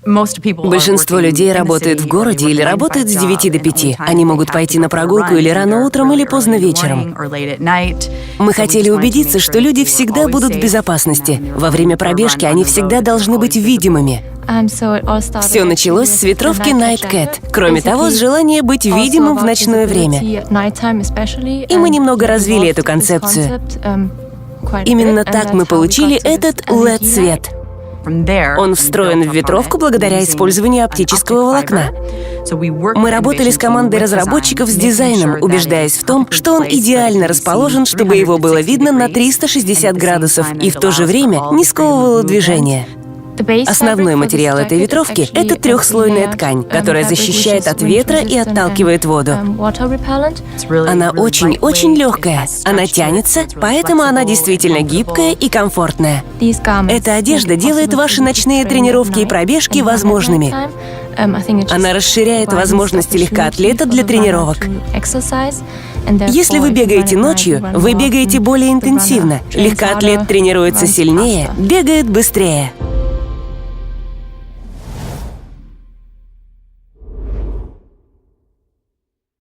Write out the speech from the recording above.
Большинство людей работают в городе или работают с 9 до 5. Они могут пойти на прогулку или рано утром, или поздно вечером. Мы хотели убедиться, что люди всегда будут в безопасности. Во время пробежки они всегда должны быть видимыми. Все началось с ветровки Night Cat. Кроме того, с желания быть видимым в ночное время. И мы немного развили эту концепцию. Именно так мы получили этот LED-свет. Он встроен в ветровку благодаря использованию оптического волокна. Мы работали с командой разработчиков с дизайном, убеждаясь в том, что он идеально расположен, чтобы его было видно на 360 градусов и в то же время не сковывало движение. Основной материал этой ветровки — это трехслойная ткань, которая защищает от ветра и отталкивает воду. Она очень-очень легкая. Она тянется, поэтому она действительно гибкая и комфортная. Эта одежда делает ваши ночные тренировки и пробежки возможными. Она расширяет возможности легкоатлета для тренировок. Если вы бегаете ночью, вы бегаете более интенсивно. Легкоатлет тренируется сильнее, бегает быстрее.